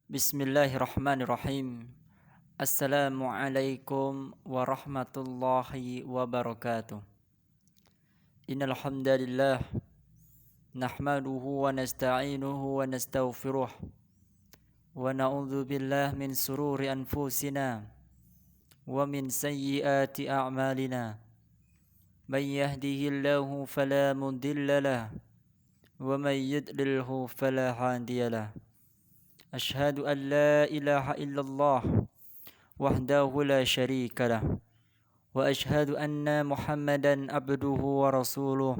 Bismillahirrahmanirrahim. Assalamualaikum warahmatullahi wabarakatuh. Innal hamdalillah nahmaduhu wa nasta'inuhu wa nastaghfiruh wa na'udzu billahi min sururi anfusina wa min sayyiati a'malina. Man yahdihillahu fala mudilla lahu wa man yudlilhu fala hadiya lahu. أشهد أن لا إله إلا الله وحده لا شريك له وأشهد أن محمدا عبده ورسوله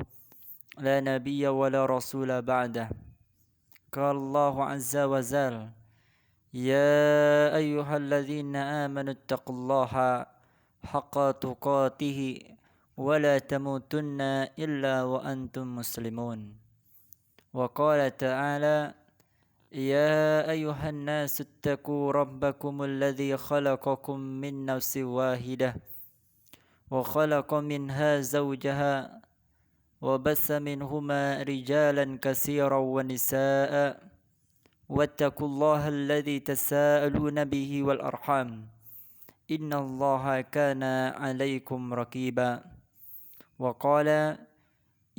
لا نبي ولا رسول بعده. قال الله عز وجل يا أيها الذين آمنوا اتقوا الله حق تقاته ولا تموتن إلا وأنتم مسلمون. وقال تعالى يا أيها الناس اتقوا ربكم الذي خلقكم من نفس واحدة وخلق منها زوجها وبث منهما رجالا كثيرا ونساء واتقوا الله الذي تساءلون به والأرحام إن الله كان عليكم رقيبا. وقال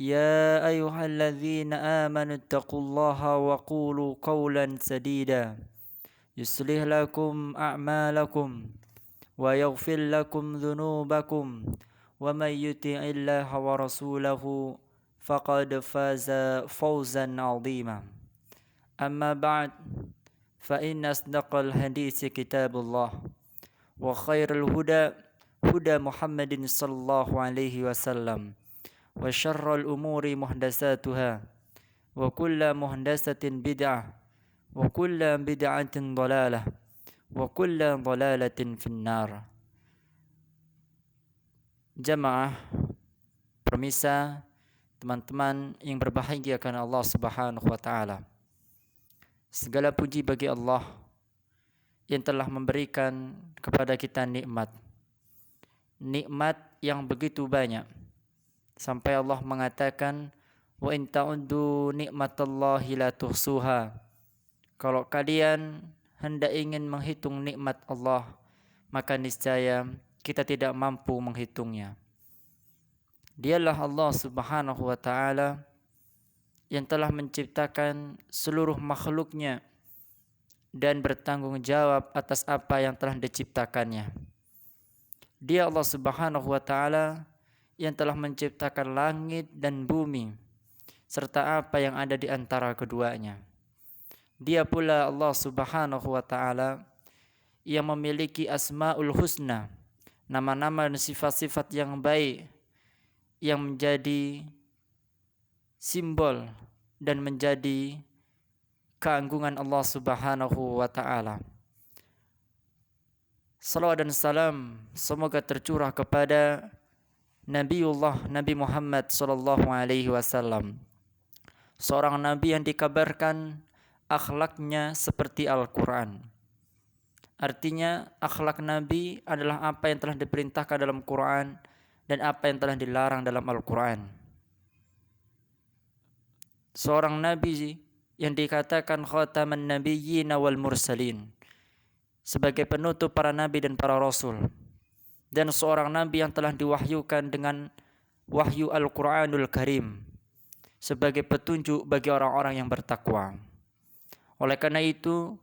يا أيها الذين آمنوا اتقوا الله وقولوا قولا سديدا يصلح لكم أعمالكم ويغفر لكم ذنوبكم ومن يطع الله ورسوله فقد فاز فوزا عظيما. أما بعد فإن أصدق الحديث كتاب الله وخير الهدى هدى محمد صلى الله عليه وسلم وشر الأمور محدثاتها وكل محدثة بدعة وكل بدعة ضلالة وكل ضلالة في النار. Jamaah permisa, teman-teman yang berbahagia karena Allah Subhanahu wa taala. Segala puji bagi Allah yang telah memberikan kepada kita nikmat yang begitu banyak. Sampai Allah mengatakan wa in ta'uddu nikmatallahi la tuhsuha. Kalau kalian hendak ingin menghitung nikmat Allah, maka niscaya kita tidak mampu menghitungnya. Dialah Allah Subhanahu wa taala yang telah menciptakan seluruh makhluknya dan bertanggung jawab atas apa yang telah diciptakannya. Dia Allah Subhanahu wa taala yang telah menciptakan langit dan bumi serta apa yang ada di antara keduanya. Dia pula Allah Subhanahu wa taala yang memiliki Asmaul Husna, nama-nama dan sifat-sifat yang baik yang menjadi simbol dan menjadi keagungan Allah Subhanahu wa taala. Salawat dan salam semoga tercurah kepada Nabi Muhammad sallallahu alaihi wasallam, seorang nabi yang dikabarkan akhlaknya seperti Al-Quran. Artinya akhlak nabi adalah apa yang telah diperintahkan dalam Quran dan apa yang telah dilarang dalam Al-Quran. Seorang nabi yang dikatakan khataman nabiyyin wal mursalin, sebagai penutup para nabi dan para rasul, dan seorang nabi yang telah diwahyukan dengan wahyu Al-Quranul Karim sebagai petunjuk bagi orang-orang yang bertakwa. Oleh karena itu,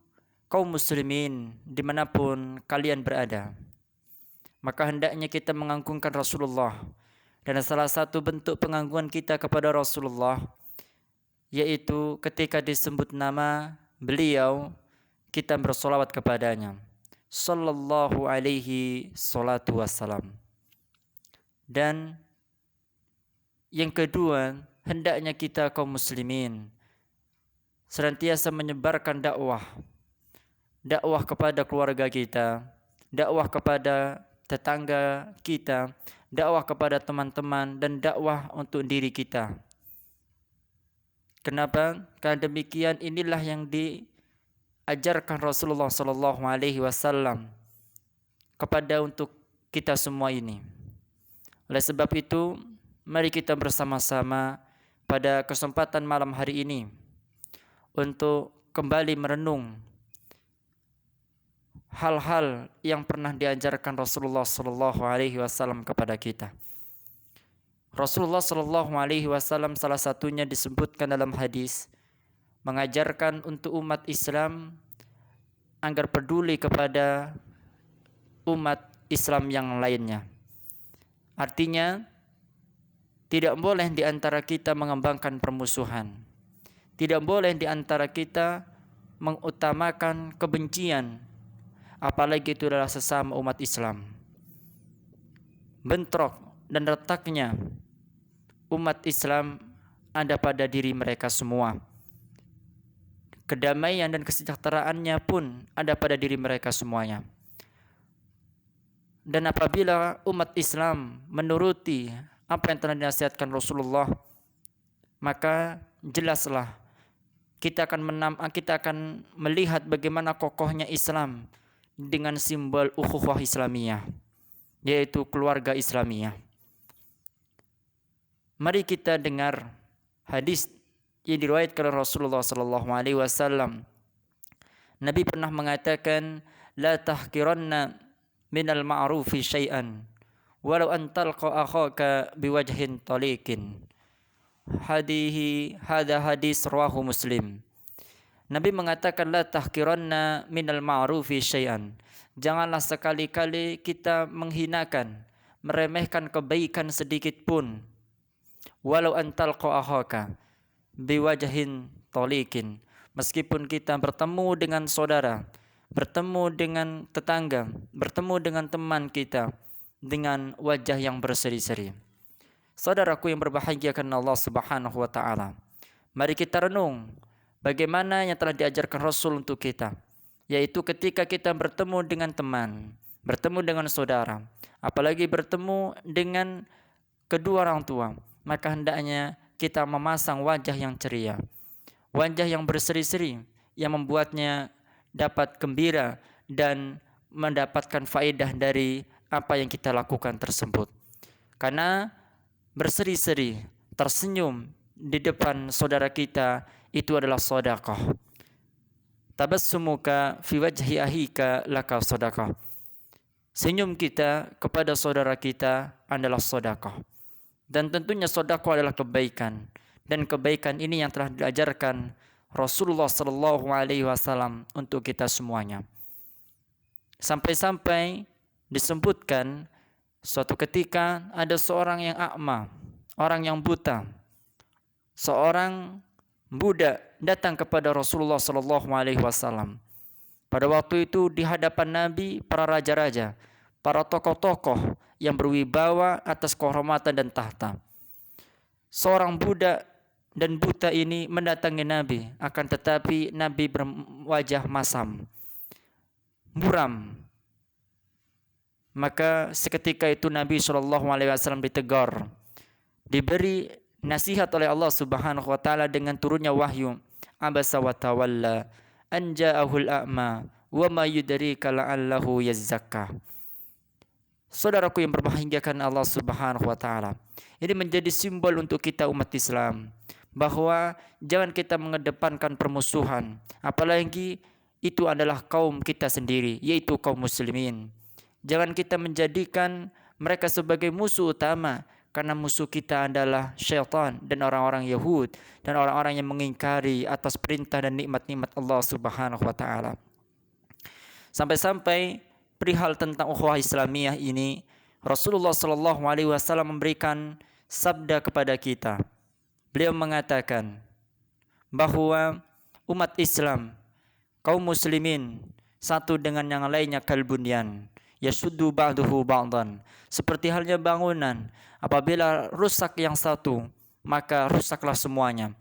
kaum muslimin dimanapun kalian berada, maka hendaknya kita mengagungkan Rasulullah. Dan salah satu bentuk pengagungan kita kepada Rasulullah yaitu ketika disebut nama beliau, kita bersolawat kepadanya, sallallahu alaihi salatu wassalam. Dan yang kedua, hendaknya kita kaum muslimin senantiasa menyebarkan dakwah kepada keluarga kita, dakwah kepada tetangga kita, dakwah kepada teman-teman, dan dakwah untuk diri kita. Kenapa? Karena demikian inilah yang diajarkan Rasulullah sallallahu alaihi wasallam kepada untuk kita semua ini. Oleh sebab itu, mari kita bersama-sama pada kesempatan malam hari ini untuk kembali merenung hal-hal yang pernah diajarkan Rasulullah sallallahu alaihi wasallam kepada kita. Rasulullah sallallahu alaihi wasallam salah satunya disebutkan dalam hadis mengajarkan untuk umat Islam agar peduli kepada umat Islam yang lainnya. Artinya tidak boleh di antara kita mengembangkan permusuhan. Tidak boleh di antara kita mengutamakan kebencian, apalagi itu adalah sesama umat Islam. Bentrok dan retaknya umat Islam ada pada diri mereka semua. Kedamaian dan kesejahteraannya pun ada pada diri mereka semuanya. Dan apabila umat Islam menuruti apa yang telah dinasihatkan Rasulullah, maka jelaslah kita akan melihat bagaimana kokohnya Islam dengan simbol ukhuwah Islamiyah, yaitu keluarga Islamiyah. Mari kita dengar hadis yang diriwayatkan oleh Rasulullah sallallahu alaihi wasallam. Nabi pernah mengatakan, la tahqiranna minal ma'rufi syai'an walau an talqa akhaka biwajhin taliqin. Hadha hadis rawahu Muslim. Nabi mengatakan, la tahqiranna minal ma'rufi syai'an. Janganlah sekali-kali kita menghinakan, meremehkan kebaikan sedikit pun. Walau an talqa akhaka biwajhin taliqin. Meskipun kita bertemu dengan saudara, bertemu dengan tetangga, bertemu dengan teman kita dengan wajah yang berseri-seri. Saudaraku yang berbahagia karena Allah Subhanahu wa taala, mari kita renung bagaimana yang telah diajarkan Rasul untuk kita, yaitu ketika kita bertemu dengan teman, bertemu dengan saudara, apalagi bertemu dengan kedua orang tua, maka hendaknya kita memasang wajah yang ceria, wajah yang berseri-seri, yang membuatnya dapat gembira dan mendapatkan faedah dari apa yang kita lakukan tersebut. Karena berseri-seri, tersenyum di depan saudara kita itu adalah sedekah. Tabassumuka fi wajhi ahika laka sedekah. Senyum kita kepada saudara kita adalah sedekah. Dan tentunya sedekah adalah kebaikan, dan kebaikan ini yang telah diajarkan Rasulullah sallallahu alaihi wasallam untuk kita semuanya. Sampai-sampai disebutkan suatu ketika ada seorang yang a'ma, orang yang buta, seorang budak datang kepada Rasulullah sallallahu alaihi wasallam. Pada waktu itu di hadapan Nabi para raja-raja, para tokoh-tokoh yang berwibawa atas kehormatan dan tahta. Seorang budak dan buta ini mendatangi Nabi, akan tetapi Nabi berwajah masam, muram. Maka seketika itu Nabi SAW ditegur, diberi nasihat oleh Allah Subhanahu wa taala dengan turunnya wahyu. Abasa wa tawalla an ja'ahul a'ma wa ma yudrika la'allahu yazzakka. Saudaraku yang berbahagia karena Allah Subhanahu wa taala, ini menjadi simbol untuk kita umat Islam bahwa jangan kita mengedepankan permusuhan, apalagi itu adalah kaum kita sendiri, yaitu kaum muslimin. Jangan kita menjadikan mereka sebagai musuh utama, karena musuh kita adalah syaitan dan orang-orang Yahud dan orang-orang yang mengingkari atas perintah dan nikmat-nikmat Allah Subhanahu wa taala. Sampai-sampai perihal tentang ukhuwah Islamiyah ini, Rasulullah sallallahu alaihi wasallam memberikan sabda kepada kita. Beliau mengatakan bahwa umat Islam, kaum muslimin satu dengan yang lainnya kalbunyan, yasuddu ba'duhu ba'dan. Seperti halnya bangunan, apabila rusak yang satu, maka rusaklah semuanya.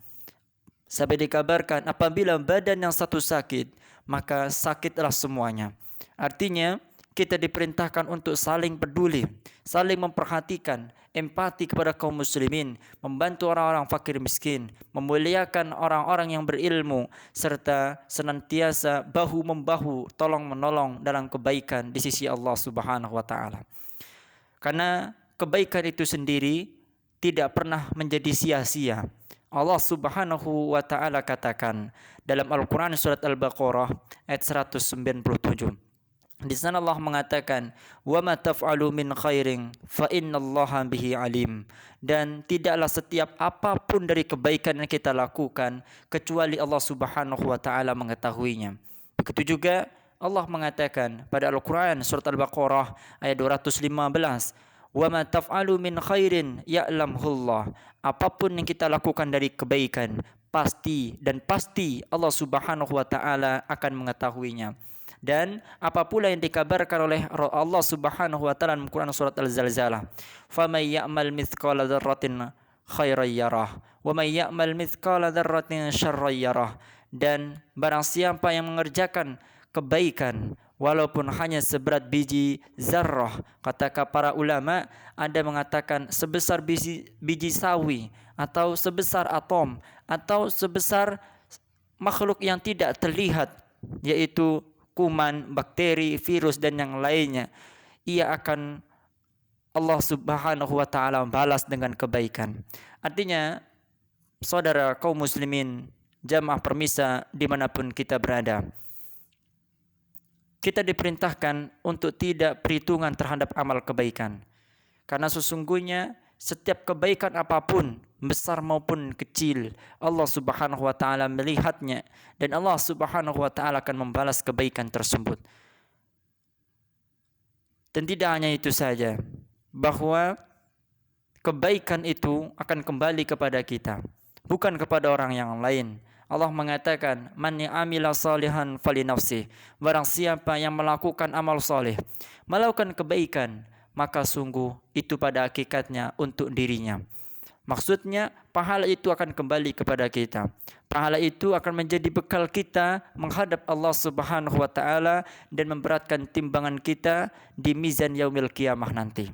Sampai dikabarkan apabila badan yang satu sakit, maka sakitlah semuanya. Artinya kita diperintahkan untuk saling peduli, saling memperhatikan, empati kepada kaum muslimin, membantu orang-orang fakir miskin, memuliakan orang-orang yang berilmu, serta senantiasa bahu-membahu, tolong-menolong dalam kebaikan di sisi Allah Subhanahu wa taala. Karena kebaikan itu sendiri tidak pernah menjadi sia-sia. Allah Subhanahu wa taala katakan dalam Al-Qur'an surat Al-Baqarah ayat 197. Di sana Allah mengatakan, "Wa ma taf'alu min khairin fa innallaha bihi alim." Dan tidaklah setiap apapun dari kebaikan yang kita lakukan kecuali Allah Subhanahu wa taala mengetahuinya. Begitu juga Allah mengatakan pada Al-Qur'an surat Al-Baqarah ayat 215, "Wa ma taf'alu min khairin ya'lamhullah." Apapun yang kita lakukan dari kebaikan, pasti Allah Subhanahu wa taala akan mengetahuinya. Dan apa pula yang dikabarkan oleh Allah Subhanahu wa taala dalam Quran surat Al-Zalzalah, "Faman ya'mal mithqala dzarratin khairan yarah, wa man ya'mal mithqala dzarratin syarran yarah." Dan barang siapa yang mengerjakan kebaikan walaupun hanya seberat biji zarrah, kata para ulama, ada mengatakan sebesar biji sawi, atau sebesar atom, atau sebesar makhluk yang tidak terlihat, yaitu kuman, bakteri, virus dan yang lainnya, ia akan Allah Subhanahu wa taala balas dengan kebaikan. Artinya, saudara kaum muslimin, jamaah permisa dimanapun kita berada, kita diperintahkan untuk tidak perhitungan terhadap amal kebaikan. Karena sesungguhnya setiap kebaikan apapun, besar maupun kecil, Allah Subhanahu wa taala melihatnya dan Allah Subhanahu wa taala akan membalas kebaikan tersebut. Dan tidak hanya itu saja, bahwa kebaikan itu akan kembali kepada kita, bukan kepada orang yang lain. Allah mengatakan, "Man ya'amila salihan falinafsih." Barang siapa yang melakukan amal soleh, melakukan kebaikan, maka sungguh itu pada hakikatnya untuk dirinya. Maksudnya pahala itu akan kembali kepada kita. Pahala itu akan menjadi bekal kita menghadap Allah Subhanahu wa taala dan memberatkan timbangan kita di mizan yaumil qiyamah nanti.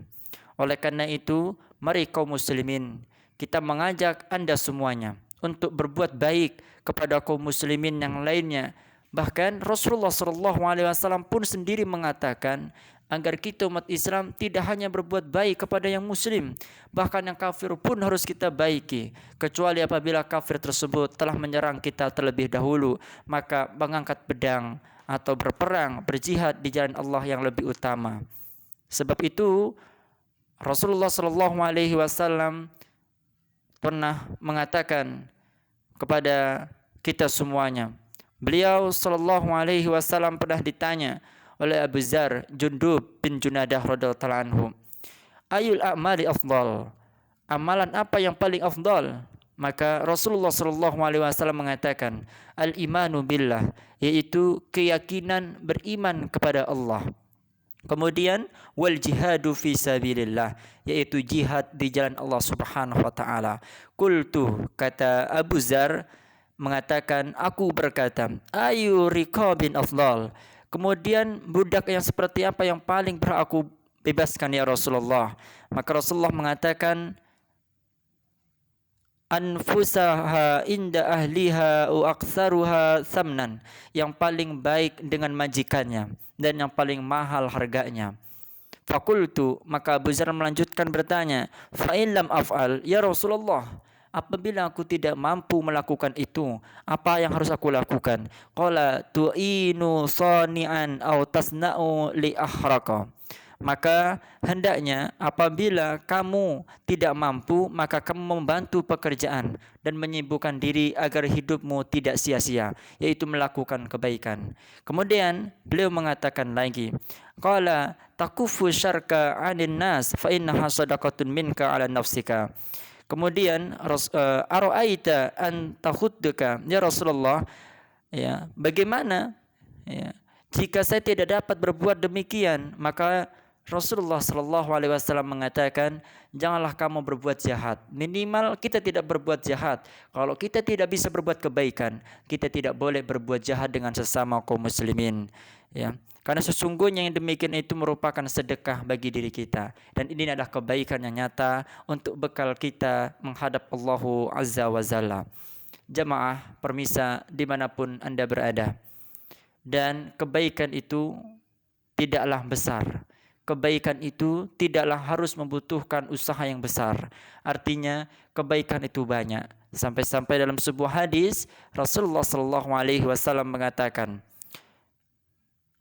Oleh karena itu, mari kaum muslimin, kita mengajak Anda semuanya untuk berbuat baik kepada kaum muslimin yang lainnya. Bahkan Rasulullah SAW pun sendiri mengatakan agar kita umat Islam tidak hanya berbuat baik kepada yang muslim, bahkan yang kafir pun harus kita baiki, kecuali apabila kafir tersebut telah menyerang kita terlebih dahulu, maka mengangkat pedang atau berperang, berjihad di jalan Allah yang lebih utama. Sebab itu Rasulullah SAW pernah mengatakan kepada kita semuanya. Beliau SAW pernah ditanya oleh Abu Dzar Jundub bin Junadah radhiyallahu anhu, "Ayul a'mali afdal?" Amalan apa yang paling afdal? Maka Rasulullah SAW mengatakan, "Al-imanu billah," yaitu keyakinan beriman kepada Allah. Kemudian wal jihadu fi sabilillah, yaitu jihad di jalan Allah Subhanahu wa taala. Qultu, kata Abu Dzar mengatakan, aku berkata, "Ayu riqabin afdal?" Kemudian budak yang seperti apa yang paling berhak aku bebaskan ya Rasulullah? Maka Rasulullah mengatakan, "Anfusaha inda ahliha wa aktsaruha thamnan," yang paling baik dengan majikannya dan yang paling mahal harganya. Fakultu, maka Abu Dzar melanjutkan bertanya, "Fa in lam af'al ya Rasulullah?" Apabila aku tidak mampu melakukan itu, apa yang harus aku lakukan? Qala tu'inu sani'an aw tasna'u li ahraka. Maka hendaknya apabila kamu tidak mampu, maka kamu membantu pekerjaan dan menyibukkan diri agar hidupmu tidak sia-sia, yaitu melakukan kebaikan. Kemudian beliau mengatakan lagi, qala takufu syarka 'anin nas fa innaha shadaqatun minka 'ala nafsika. Kemudian ara'aita an takhudduka ya Rasulullah, ya, bagaimana ya jika saya tidak dapat berbuat demikian? Maka Rasulullah SAW mengatakan, janganlah kamu berbuat jahat. Minimal kita tidak berbuat jahat. Kalau kita tidak bisa berbuat kebaikan, kita tidak boleh berbuat jahat dengan sesama kaum muslimin. Ya, karena sesungguhnya yang demikian itu merupakan sedekah bagi diri kita. Dan ini adalah kebaikan yang nyata untuk bekal kita menghadap Allah Azza wa Jalla. Jamaah permisa dimanapun Anda berada. Dan kebaikan itu tidaklah besar. Kebaikan itu tidaklah harus membutuhkan usaha yang besar. Artinya kebaikan itu banyak. Sampai-sampai dalam sebuah hadis Rasulullah SAW mengatakan,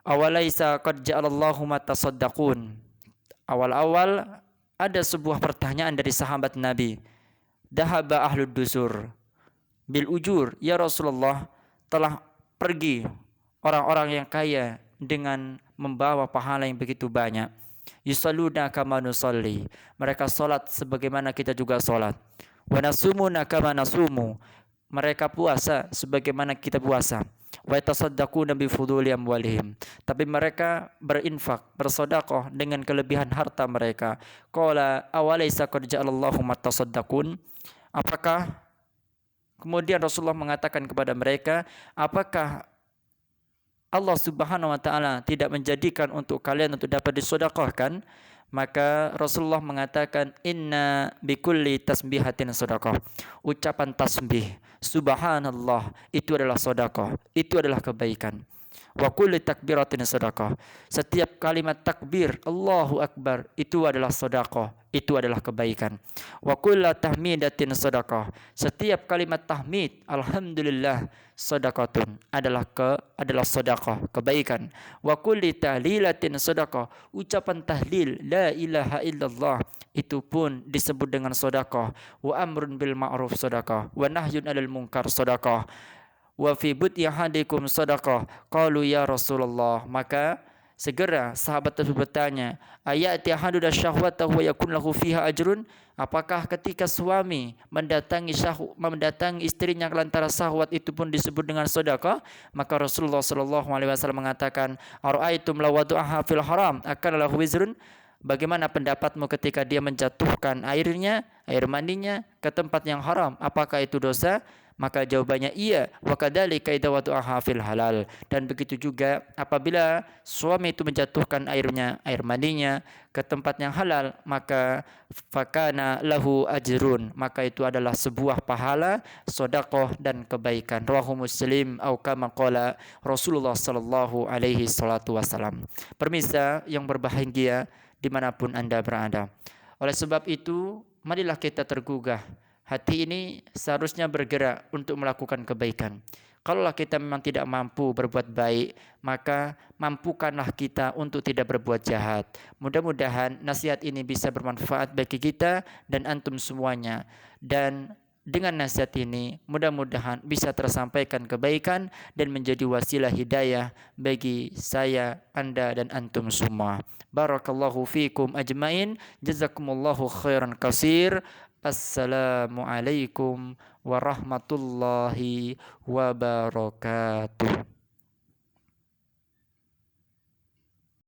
Awalaisa qad ja'alallahu ma tasaddaqun. Awal-awal ada sebuah pertanyaan dari sahabat Nabi. Dahaba ahlud dusur bil ujur. Ya Rasulullah, telah pergi orang-orang yang kaya dengan membawa pahala yang begitu banyak. Yusalluna kama nusalli. Mereka salat sebagaimana kita juga salat. Wa nasumuna kama nasumu. Mereka puasa sebagaimana kita puasa. Wa yatasaddaquna bi fuduli amwalihim. Tapi mereka berinfak, bersedekah dengan kelebihan harta mereka. Qala awalaysa qad ja'alallahu matasaddaqun? Apakah kemudian Rasulullah mengatakan kepada mereka, apakah Allah Subhanahu wa taala tidak menjadikan untuk kalian untuk dapat disedekahkan? Maka Rasulullah mengatakan, inna bikulli tasbihatin sedekah. Ucapan tasbih subhanallah itu adalah sedekah, itu adalah kebaikan. Wa kulli takbiratin sedekah. Setiap kalimat takbir Allahu Akbar itu adalah sedekah, itu adalah kebaikan. Wa kullu tahmidatin sedekah. Setiap kalimat tahmid alhamdulillah sedekatun adalah sedekah, kebaikan. Wa kulli tahlilatin sedekah. Ucapan tahlil la ilaha illallah itu pun disebut dengan sedekah. Wa amrun bil ma'ruf sedekah, wa nahyun 'anil munkar sedekah. Wa fi buti ahadikum sadaqah. Qalu ya Rasulullah. Maka segera sahabat tersebut bertanya, ayati ahaduna syahwatahu wa yakun lahu fiha ajrun? Apakah ketika suami mendatangi istrinya lantaran syahwat itu pun disebut dengan sedekah? Maka Rasulullah sallallahu alaihi wasallam mengatakan, ara'aitum law wada'aha fil haram akan lahu wizrun? Bagaimana pendapatmu ketika dia menjatuhkan air mandinya ke tempat yang haram? Apakah itu dosa? Maka jawabannya iya. Wa kadzalika idza wada'aha fil halal. Dan begitu juga apabila suami itu menjatuhkan air mandinya ke tempat yang halal, maka fakana lahu ajrun. Maka itu adalah sebuah pahala, sedekah dan kebaikan. Rawahu Muslim atau kama qala Rasulullah sallallahu alaihi salatu wasalam. Pemirsa yang berbahagia dimanapun Anda berada. Oleh sebab itu, marilah kita tergugah. Hati ini seharusnya bergerak untuk melakukan kebaikan. Kalaulah kita memang tidak mampu berbuat baik, maka mampukanlah kita untuk tidak berbuat jahat. Mudah-mudahan nasihat ini bisa bermanfaat bagi kita dan antum semuanya. Dan dengan nasihat ini mudah-mudahan bisa tersampaikan kebaikan dan menjadi wasilah hidayah bagi saya, Anda dan antum semua. Barakallahu fikum ajmain. Jazakumullahu khairan katsir. Assalamualaikum warahmatullahi wabarakatuh.